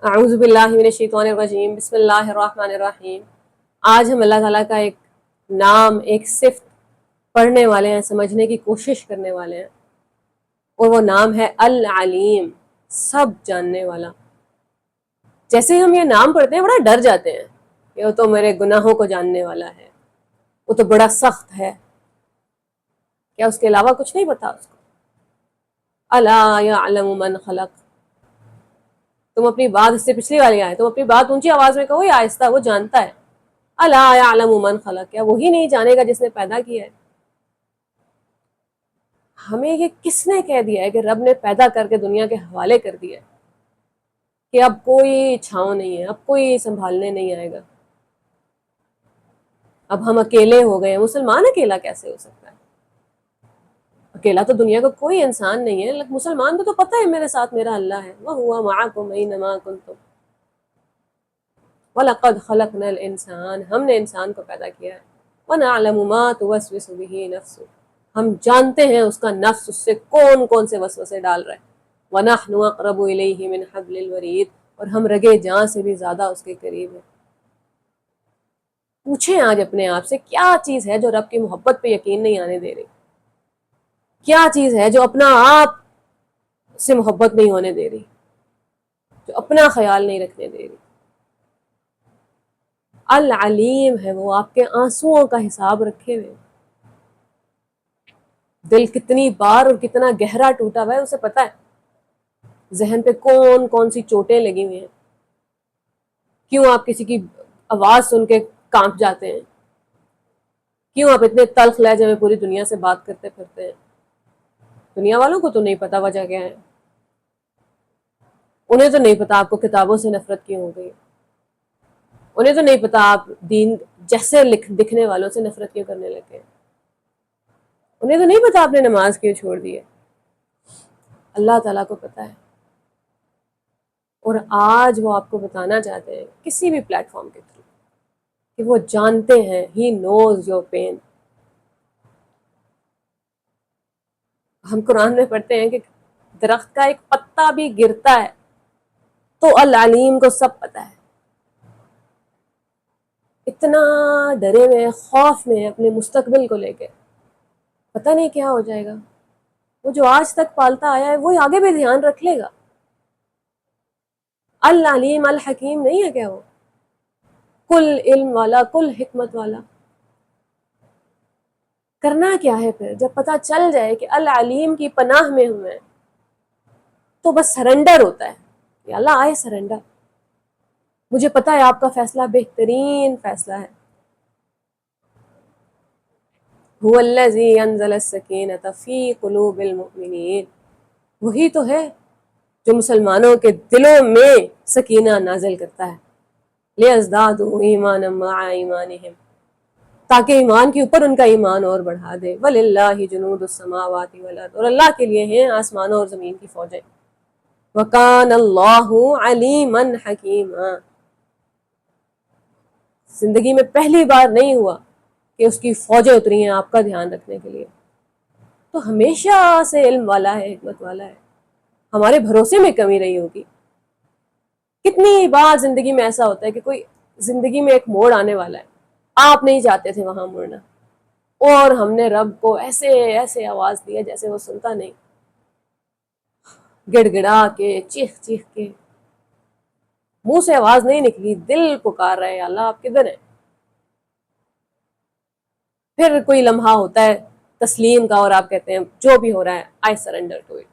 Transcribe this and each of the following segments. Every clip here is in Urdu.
اعوذ باللہ من الشیطان الرجیم، بسم اللہ الرحمن الرحیم۔ آج ہم اللہ تعالیٰ کا ایک نام، ایک صفت پڑھنے والے ہیں، سمجھنے کی کوشش کرنے والے ہیں، اور وہ نام ہے العلیم، سب جاننے والا۔ جیسے ہی ہم یہ نام پڑھتے ہیں بڑا ڈر جاتے ہیں کہ وہ تو میرے گناہوں کو جاننے والا ہے، وہ تو بڑا سخت ہے، کیا اس کے علاوہ کچھ نہیں پتا اس کو؟ الا یعلم من خلق۔ تم اپنی بات، اس سے پچھلی والی آئے، تم اپنی بات اونچی آواز میں کہو یا آہستہ، وہ جانتا ہے۔ الا یعلم من خلق، کیا وہی نہیں جانے گا جس نے پیدا کیا ہے؟ ہمیں یہ کس نے کہہ دیا ہے کہ رب نے پیدا کر کے دنیا کے حوالے کر دیا ہے کہ اب کوئی چھاؤں نہیں ہے، اب کوئی سنبھالنے نہیں آئے گا، اب ہم اکیلے ہو گئے ہیں؟ مسلمان اکیلا کیسے ہو سکتا ہے؟ اکیلا تو دنیا کا کوئی انسان نہیں ہے، لیکن مسلمان کو تو پتہ ہے میرے ساتھ میرا اللہ ہے، وَهُوَ مَعَكُمْ أَيْنَمَا كُنْتُمْ وَلَقَدْ خَلَقْنَا الْإِنسَانَ، ہم نے انسان کو پیدا کیا ہے، وَنَعْلَمُ مَا تُوَسْوِسُ بِهِ نَفْسُهُ، ہم جانتے ہیں اس کا نفس اس سے کون کون سے وسوسے ڈال رہا ہے، وَنَحْنُ أَقْرَبُ إِلَيْهِ مِنْ حَبْلِ الْوَرِيدِ، اور ہم رگے جان سے بھی زیادہ اس کے قریب ہیں۔ پوچھیں آج اپنے آپ سے، کیا چیز ہے جو رب کی محبت پہ یقین نہیں آنے دے رہی؟ کیا چیز ہے جو اپنا آپ سے محبت نہیں ہونے دے رہی، جو اپنا خیال نہیں رکھنے دے رہی؟ العلیم ہے وہ، آپ کے آنسوؤں کا حساب رکھے ہوئے، دل کتنی بار اور کتنا گہرا ٹوٹا ہوا ہے اسے پتا ہے، ذہن پہ کون کون سی چوٹیں لگی ہوئی ہیں، کیوں آپ کسی کی آواز سن کے کانپ جاتے ہیں، کیوں آپ اتنے تلخ لہجے میں پوری دنیا سے بات کرتے پھرتے ہیں؟ دنیا والوں کو تو نہیں پتا وجہ کیا ہے، انہیں تو نہیں پتا آپ کو کتابوں سے نفرت کیوں ہو گئی، انہیں تو نہیں پتا آپ دین جیسے دکھنے والوں سے نفرت کیوں کرنے لگے، انہیں تو نہیں پتا آپ نے نماز کیوں چھوڑ دی ہے۔ اللہ تعالیٰ کو پتا ہے، اور آج وہ آپ کو بتانا چاہتے ہیں کسی بھی پلیٹ فارم کے تھرو کہ وہ جانتے ہیں، ہی نوز یور پین۔ ہم قرآن میں پڑھتے ہیں کہ درخت کا ایک پتا بھی گرتا ہے تو العلیم کو سب پتا ہے۔ اتنا ڈرے ہوئے، خوف میں اپنے مستقبل کو لے کے، پتہ نہیں کیا ہو جائے گا۔ وہ جو آج تک پالتا آیا ہے وہ آگے بھی دھیان رکھ لے گا۔ العلیم الحکیم نہیں ہے کیا وہ؟ کل علم والا، کل حکمت والا۔ کرنا کیا ہے پھر جب پتہ چل جائے کہ العلیم کی پناہ میں ہوں میں؟ تو بس سرنڈر ہوتا ہے کہ اللہ آئے سرنڈر، مجھے پتہ ہے آپ کا فیصلہ بہترین فیصلہ ہے۔ هو الذی انزل السکینۃ فی قلوب المؤمنین، وہی تو ہے جو مسلمانوں کے دلوں میں سکینہ نازل کرتا ہے، لیزدادوا ایمانا مع ایمانہم، تاکہ ایمان کے اوپر ان کا ایمان اور بڑھا دے۔ وَلِلَّهِ جُنُودُ السَّمَاوَاتِ وَالْأَرْضِ، اور اللہ کے لیے ہیں آسمانوں اور زمین کی فوجیں۔ وَكَانَ اللَّهُ عَلِيمًا حَكِيمًا، زندگی میں پہلی بار نہیں ہوا کہ اس کی فوجیں اتری ہیں آپ کا دھیان رکھنے کے لیے، تو ہمیشہ سے علم والا ہے، حکمت والا ہے۔ ہمارے بھروسے میں کمی رہی ہوگی۔ کتنی بار زندگی میں ایسا ہوتا ہے کہ کوئی زندگی میں ایک موڑ آنے والا ہے، آپ نہیں چاہتے تھے وہاں مڑنا، اور ہم نے رب کو ایسے ایسے آواز دی ہے جیسے وہ سنتا نہیں، گڑ گڑا کے، چیخ چیخ کے، منہ سے آواز نہیں نکلی، دل پکار رہے اللہ آپ کدھر ہیں؟ پھر کوئی لمحہ ہوتا ہے تسلیم کا، اور آپ کہتے ہیں جو بھی ہو رہا ہے آئی سرنڈر ٹو اٹ،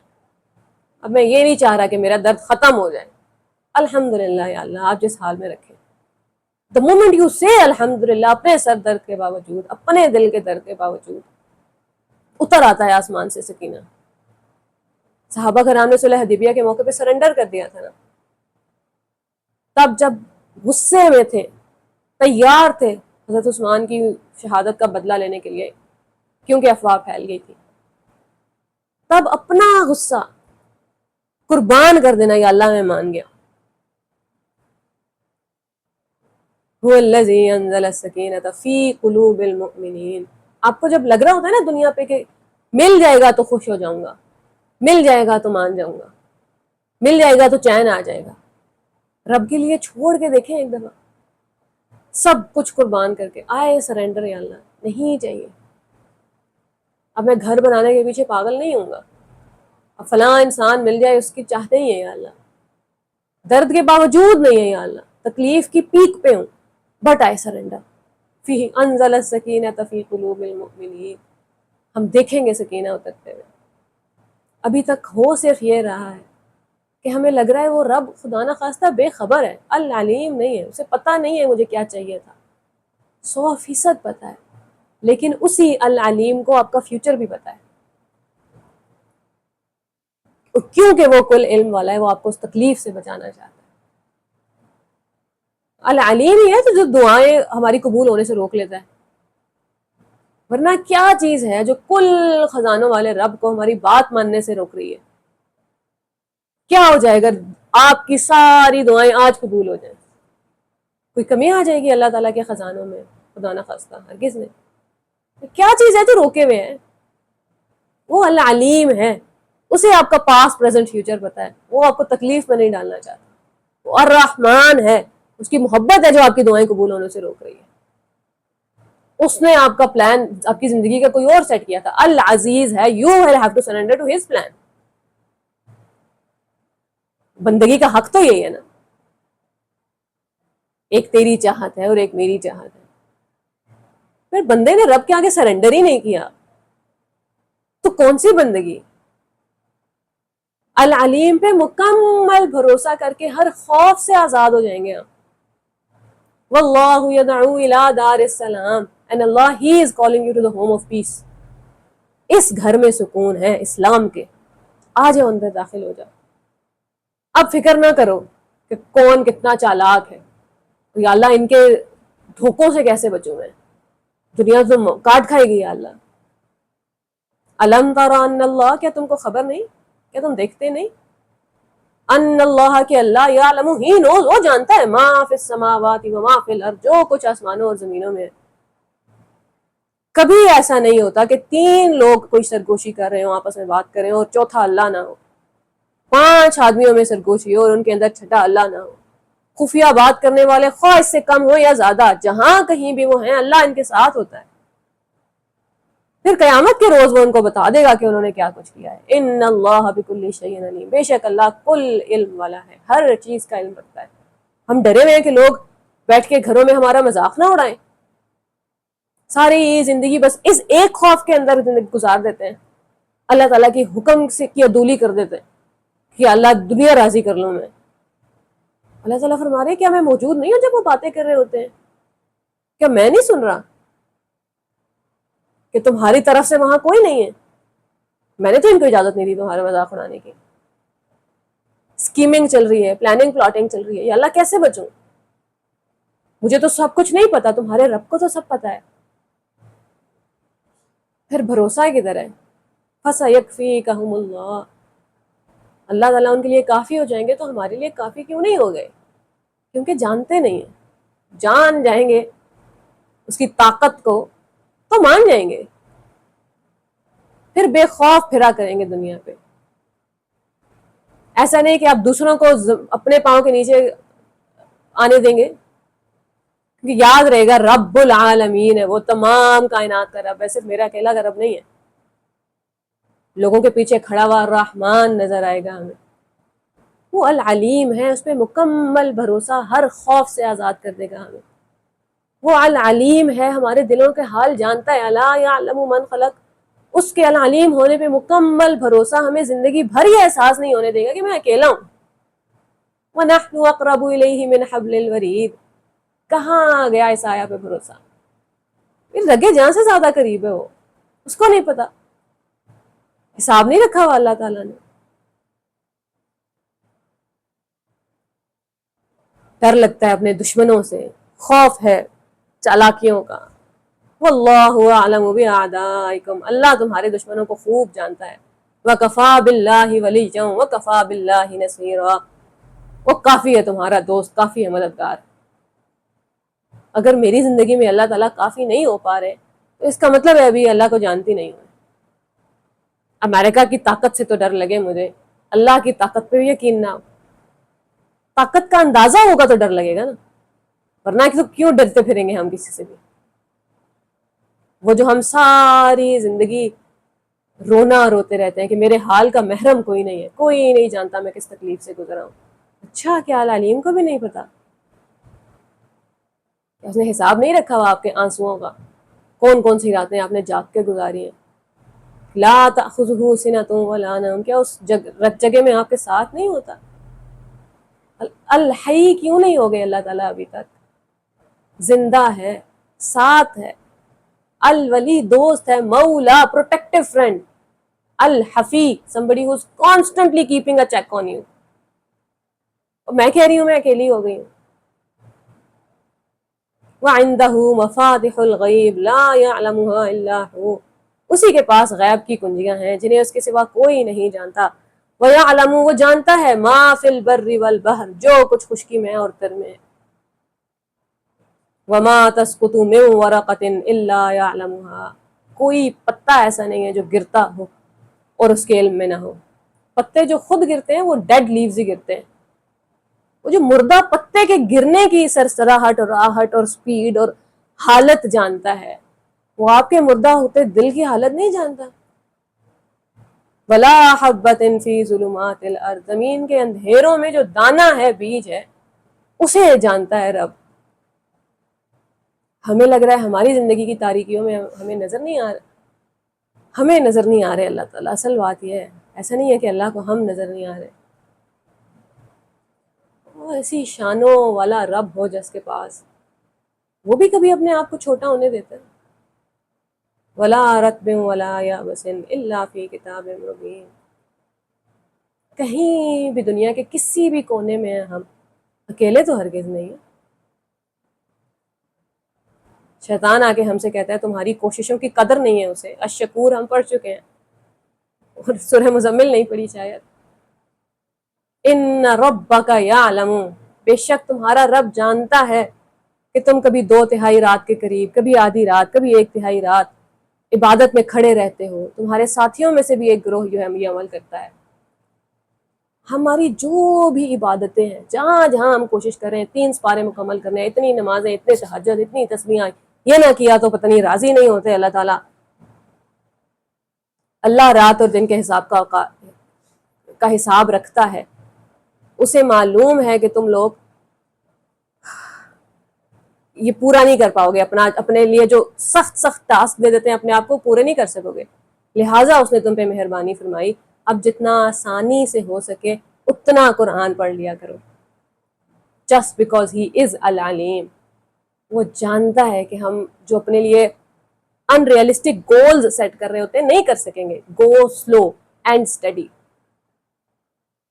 اب میں یہ نہیں چاہ رہا کہ میرا درد ختم ہو جائے، الحمدللہ یا اللہ آپ جس حال میں رکھیں۔ The moment you say الحمدللہ، اپنے سر درد کے باوجود، اپنے دل کے درد کے باوجود، اتر آتا ہے آسمان سے سکینہ۔ صحابہ کرام نے صلح حدیبیہ کے موقع پہ سرنڈر کر دیا تھا نا، تب جب غصے میں تھے، تیار تھے حضرت عثمان کی شہادت کا بدلہ لینے کے لیے کیونکہ افواہ پھیل گئی تھی، تب اپنا غصہ قربان کر دینا، یا اللہ میں مان گیا۔ هو الذی انزل السکینۃ فی قلوب المؤمنین، آپ کو جب لگ رہا ہوتا ہے نا دنیا پہ کہ مل جائے گا تو خوش ہو جاؤں گا، مل جائے گا تو مان جاؤں گا، مل جائے گا تو چین آ جائے گا، رب کے لیے چھوڑ کے دیکھیں ایک دفعہ، سب کچھ قربان کر کے آئے سرنڈر، یا اللہ نہیں چاہیے، اب میں گھر بنانے کے پیچھے پاگل نہیں ہوں گا، اب فلاں انسان مل جائے اس کی چاہتے ہی ہے یا اللہ، درد کے باوجود نہیں ہے یا اللہ، تکلیف کی پیک پہ ہوں، بٹ آئی سرنڈر فی انزل السکینۃ فی قلوب المؤمنین، ہم دیکھیں گے سکینہ اترتے ہوئے۔ ابھی تک ہو صرف یہ رہا ہے کہ ہمیں لگ رہا ہے وہ رب خدا نخواستہ بے خبر ہے، العلیم نہیں ہے، اسے پتہ نہیں ہے مجھے کیا چاہیے تھا، 100% پتہ ہے، لیکن اسی العلیم کو آپ کا فیوچر بھی پتہ ہے، کیونکہ وہ کل علم والا ہے، وہ آپ کو اس تکلیف سے بچانا چاہتا ہے۔ العلیم ہی ہے تو جو دعائیں ہماری قبول ہونے سے روک لیتا ہے، ورنہ کیا چیز ہے جو کل خزانوں والے رب کو ہماری بات ماننے سے روک رہی ہے؟ کیا ہو جائے گا آپ کی ساری دعائیں آج قبول ہو جائیں؟ کوئی کمی آ جائے گی اللہ تعالیٰ کے خزانوں میں؟ خدا نہ خواستہ ہرگز نہیں۔ کیا چیز ہے جو روکے ہوئے ہیں؟ وہ العلیم ہے، اسے آپ کا پاسٹ پریزنٹ فیوچر پتا ہے، وہ آپ کو تکلیف میں نہیں ڈالنا چاہتا، وہ الرحمن ہے، اس کی محبت ہے جو آپ کی دعائیں قبول ہونے سے روک رہی ہے، اس نے آپ کا پلان آپ کی زندگی کا کوئی اور سیٹ کیا تھا، العزیز ہے، you have to surrender to his plan. بندگی کا حق تو یہی ہے نا، ایک تیری چاہت ہے اور ایک میری چاہت ہے، پھر بندے نے رب کے آگے سرنڈر ہی نہیں کیا تو کون سی بندگی؟ العلیم پہ مکمل بھروسہ کر کے ہر خوف سے آزاد ہو جائیں گے آپ۔ واللہ یدعو الی دار السلام and Allah he is calling you to the home of peace۔ اس گھر میں سکون ہے اسلام کے، آ جاؤ اندر، داخل ہو جاؤ، اب فکر نہ کرو کہ کون کتنا چالاک ہے، یا اللہ ان کے دھوکوں سے کیسے بچوں میں، دنیا تو کاٹ کھائے گی یا اللہ۔ الم تر ان اللہ، کیا تم کو خبر نہیں، کیا تم دیکھتے نہیں، ان اللہ کہ اللہ یعلم ہی نوز، وہ جانتا ہے، ما فی السماوات و ما فی الارض، جو کچھ آسمانوں اور زمینوں میں ہے۔ کبھی ایسا نہیں ہوتا کہ 3 لوگ کوئی سرگوشی کر رہے ہوں، آپس میں بات کر رہے ہوں اور چوتھا اللہ نہ ہو، 5 آدمیوں میں سرگوشی ہو اور ان کے اندر چھٹا اللہ نہ ہو، خفیہ بات کرنے والے خواہ اس سے کم ہو یا زیادہ، جہاں کہیں بھی وہ ہیں اللہ ان کے ساتھ ہوتا ہے، پھر قیامت کے روز وہ ان کو بتا دے گا کہ انہوں نے کیا کچھ کیا ہے۔ ان اللہ بکل شیء علیم، بے شک اللہ کل علم والا ہے، ہر چیز کا علم رکھتا ہے۔ ہم ڈرے ہوئے ہیں کہ لوگ بیٹھ کے گھروں میں ہمارا مذاق نہ اڑائیں، ساری زندگی بس اس ایک خوف کے اندر زندگی گزار دیتے ہیں، اللہ تعالیٰ کی حکم سے کی عدولی کر دیتے ہیں کہ اللہ دنیا راضی کر لوں میں۔ اللہ تعالیٰ فرما رہے ہیں کیا میں موجود نہیں ہوں جب وہ باتیں کر رہے ہوتے ہیں؟ کیا میں نہیں سن رہا کہ تمہاری طرف سے وہاں کوئی نہیں ہے؟ میں نے تو ان کو اجازت نہیں دی تمہارے مذاق اڑانے کی، اسکیمنگ چل رہی ہے، پلاننگ پلاٹنگ چل رہی ہے، یا اللہ کیسے بچوں؟ مجھے تو سب کچھ نہیں پتا، تمہارے رب کو تو سب پتا ہے۔ پھر بھروسہ کدھر ہے؟ فَسَيَكْفِيكَهُمُ اللَّهُ، اللہ تعالیٰ ان کے لیے کافی ہو جائیں گے، تو ہمارے لیے کافی کیوں نہیں ہو گئے؟ کیونکہ جانتے نہیں ہیں، جان جائیں گے اس کی طاقت کو تو مان جائیں گے، پھر بے خوف پھرا کریں گے دنیا پہ۔ ایسا نہیں کہ آپ دوسروں کو اپنے پاؤں کے نیچے آنے دیں گے، کیونکہ یاد رہے گا رب العالمین ہے، وہ تمام کائنات کا رب ہے، صرف میرا اکیلا کا رب نہیں ہے۔ لوگوں کے پیچھے کھڑا ہوا الرحمن نظر آئے گا ہمیں، وہ العلیم ہے، اس پہ مکمل بھروسہ ہر خوف سے آزاد کر دے گا ہمیں۔ وہ العلیم ہے، ہمارے دلوں کے حال جانتا ہے، الا یعلم من خلق، اس کے العلیم ہونے پہ مکمل بھروسہ ہمیں زندگی بھر یہ احساس نہیں ہونے دے گا کہ میں اکیلا ہوں۔ وَنَحْنُ أَقْرَبُ إِلَيْهِ مِنْ حَبْلِ الْوَرِيدِ، کہاں گیا اس آیا پہ بھروسہ؟ پھر لگے جان سے زیادہ قریب ہے وہ، اس کو نہیں پتا، حساب نہیں رکھا ہوا اللہ تعالیٰ نے۔ ڈر لگتا ہے اپنے دشمنوں سے، خوف ہے چالاکیوں کا۔ واللہ اعلم باعدائکم، اللہ تمہارے دشمنوں کو خوب جانتا ہے۔ وکفی باللہ ولیٰ وکفی باللہ نصیرا، وہ کافی ہے تمہارا دوست، کافی ہے مددگار۔ اگر میری زندگی میں اللہ تعالیٰ کافی نہیں ہو پا رہے تو اس کا مطلب ہے ابھی اللہ کو جانتی نہیں ہوں۔ امریکہ کی طاقت سے تو ڈر لگے مجھے، اللہ کی طاقت پہ بھی یقین نہ ہو۔ طاقت کا اندازہ ہوگا تو ڈر لگے گا نا، ورنہ کہ تو کیوں ڈرتے پھریں گے ہم کسی سے بھی؟ وہ جو ہم ساری زندگی رونا روتے رہتے ہیں کہ میرے حال کا محرم کوئی نہیں ہے، کوئی نہیں جانتا میں کس تکلیف سے گزرا ہوں. اچھا کیا العلیم کو بھی نہیں پتا؟ اس نے حساب نہیں رکھا ہوا آپ کے آنسوؤں کا؟ کون کون سی راتیں آپ نے جاگ کے گزاری ہیں؟ لا تأخذہ سنۃ ولا نوم، کیا اس جگہ میں آپ کے ساتھ نہیں ہوتا؟ الحی کیوں نہیں ہو گئے اللہ تعالیٰ ابھی تک؟ زندہ ہے، ساتھ ہے، الولی دوست ہے، مولا پروٹیکٹیو فرینڈ، الحفی somebody who's constantly keeping a check on you. میں کہہ رہی ہوں میں اکیلی ہو گئی ہوں. وَعِندَهُ مَفَاتِحُ الْغَيْبِ لَا يَعْلَمُهَا إِلَّا هُوَ، اسی کے پاس غیب کی کنجیاں ہیں جنہیں اس کے سوا کوئی نہیں جانتا. وَيَعْلَمُ، وہ جانتا ہے، مَا فِي الْبَرِّ وَالْبَحْرِ، جو کچھ خشکی میں اور تر میں. وَمَا تَسْقُطُ مِن وَرَقَةٍ إِلَّا يَعْلَمُهَا، کوئی پتا ایسا نہیں ہے جو گرتا ہو اور اس کے علم میں نہ ہو. پتے جو خود گرتے ہیں وہ ڈیڈ لیوز ہی گرتے ہیں. وہ جو مردہ پتے کے گرنے کی سرسراہٹ اور آہٹ اور سپیڈ اور حالت جانتا ہے، وہ آپ کے مردہ ہوتے دل کی حالت نہیں جانتا. وَلَا حَبَّةٍ فِي ظُلُمَاتِ الْأَرْضِ، زمین کے اندھیروں میں جو دانہ ہے، بیج ہے، اسے جانتا ہے رب. ہمیں لگ رہا ہے ہماری زندگی کی تاریکیوں میں ہمیں نظر نہیں آ رہا، ہمیں نظر نہیں آ رہے اللہ تعالیٰ. اصل بات یہ ہے، ایسا نہیں ہے کہ اللہ کو ہم نظر نہیں آ رہے. وہ ایسی شانوں والا رب ہو جس کے پاس، وہ بھی کبھی اپنے آپ کو چھوٹا ہونے دیتا ہے. وَلَا رَطْبٍ وَلَا يَابِسٍ إِلَّا فِي كِتَابٍ مُبِينٍ. کہیں بھی دنیا کے کسی بھی کونے میں ہم اکیلے تو ہرگز نہیں ہیں. شیطان آ کے ہم سے کہتا ہے تمہاری کوششوں کی قدر نہیں ہے اسے. الشکور ہم پڑھ چکے ہیں، اور سورہ مزمل نہیں پڑھی شاید. ان ربک یعلم، بے شک تمہارا رب جانتا ہے کہ تم کبھی 2/3 رات کے قریب، کبھی آدھی رات، کبھی 1/3 رات عبادت میں کھڑے رہتے ہو. تمہارے ساتھیوں میں سے بھی ایک گروہ جو ہے یہ عمل کرتا ہے. ہماری جو بھی عبادتیں ہیں، جہاں جہاں ہم کوشش کر رہے ہیں 3 سپارے مکمل کرنے ہیں، اتنی نمازیں، اتنے تہجد، اتنی تسبیحیں، یہ نہ کیا تو پتہ نہیں راضی نہیں ہوتے اللہ تعالیٰ. اللہ رات اور دن کے حساب کا حساب رکھتا ہے. اسے معلوم ہے کہ تم لوگ یہ پورا نہیں کر پاؤ گے، اپنے لیے جو سخت ٹاسک دے دیتے ہیں اپنے آپ کو پورے نہیں کر سکو گے. لہٰذا اس نے تم پہ مہربانی فرمائی، اب جتنا آسانی سے ہو سکے اتنا قرآن پڑھ لیا کرو. جسٹ بیکاز ہی از العلیم، وہ جانتا ہے کہ ہم جو اپنے لیے ان ریئلسٹک گولز سیٹ کر رہے ہوتے ہیں نہیں کر سکیں گے. گو سلو اینڈ اسٹڈی.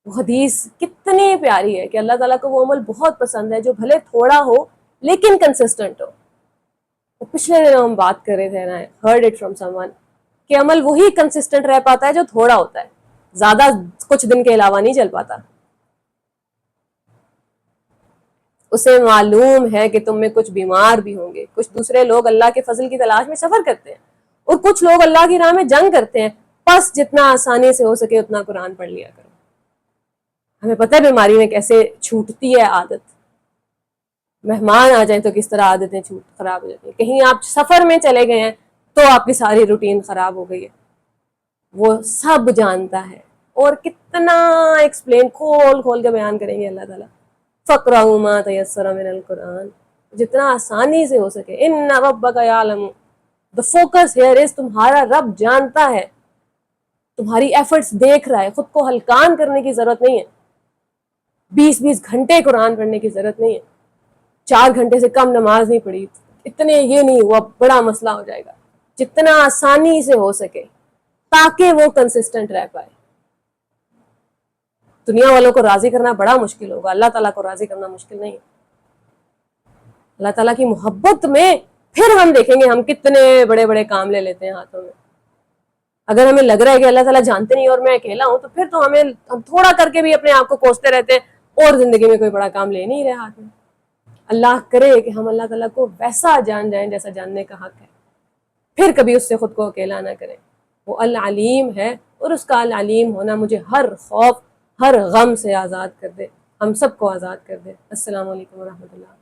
وہ حدیث کتنی پیاری ہے کہ اللہ تعالیٰ کو وہ عمل بہت پسند ہے جو بھلے تھوڑا ہو لیکن کنسسٹنٹ ہو. وہ پچھلے دنوں ہم بات کر رہے تھے نا، heard it from some one, کہ عمل وہی کنسسٹنٹ رہ پاتا ہے جو تھوڑا ہوتا ہے، زیادہ کچھ دن کے علاوہ نہیں چل پاتا. اسے معلوم ہے کہ تم میں کچھ بیمار بھی ہوں گے، کچھ دوسرے لوگ اللہ کے فضل کی تلاش میں سفر کرتے ہیں، اور کچھ لوگ اللہ کی راہ میں جنگ کرتے ہیں. بس جتنا آسانی سے ہو سکے اتنا قرآن پڑھ لیا کرو. ہمیں پتہ ہے بیماری میں کیسے چھوٹتی ہے عادت، مہمان آ جائیں تو کس طرح عادتیں خراب ہو جاتی ہیں. کہیں آپ سفر میں چلے گئے ہیں تو آپ کی ساری روٹین خراب ہو گئی ہے. وہ سب جانتا ہے، اور کتنا ایکسپلین کھول کے بیان کریں گے اللہ تعالیٰ. فَاقْرَؤْا مَا تَيَسَّرَ مِنَ الْقُرْآنِ، جتنا آسانی سے ہو سکے. إِنَّ رَبَّكَ يَعْلَمُ، the focus here is تمہارا رب جانتا ہے، تمہاری ایفرٹس دیکھ رہا ہے. خود کو ہلکان کرنے کی ضرورت نہیں ہے، 20 گھنٹے قرآن پڑھنے کی ضرورت نہیں ہے. 4 گھنٹے سے کم نماز نہیں پڑھی، اتنے یہ نہیں ہوا بڑا مسئلہ ہو جائے گا. جتنا آسانی سے ہو سکے تاکہ وہ کنسسٹنٹ رہ پائے. دنیا والوں کو راضی کرنا بڑا مشکل ہوگا، اللہ تعالیٰ کو راضی کرنا مشکل نہیں. اللہ تعالیٰ کی محبت میں پھر ہم دیکھیں گے ہم کتنے بڑے بڑے کام لے لیتے ہیں ہاتھوں میں. اگر ہمیں لگ رہا ہے کہ اللہ تعالیٰ جانتے نہیں اور میں اکیلا ہوں، تو پھر تو ہم تھوڑا کر کے بھی اپنے آپ کو کوستے رہتے ہیں اور زندگی میں کوئی بڑا کام لے نہیں رہے ہاتھ میں. اللہ کرے کہ ہم اللہ تعالیٰ کو ویسا جان جائیں جیسا جاننے کا حق ہے، پھر کبھی اس سے خود کو اکیلا نہ کریں. وہ العلیم ہے، اور اس کا العلیم ہونا مجھے ہر خوف، ہر غم سے آزاد کر دے. ہم سب کو آزاد کر دے. السلام علیکم ورحمۃ اللہ.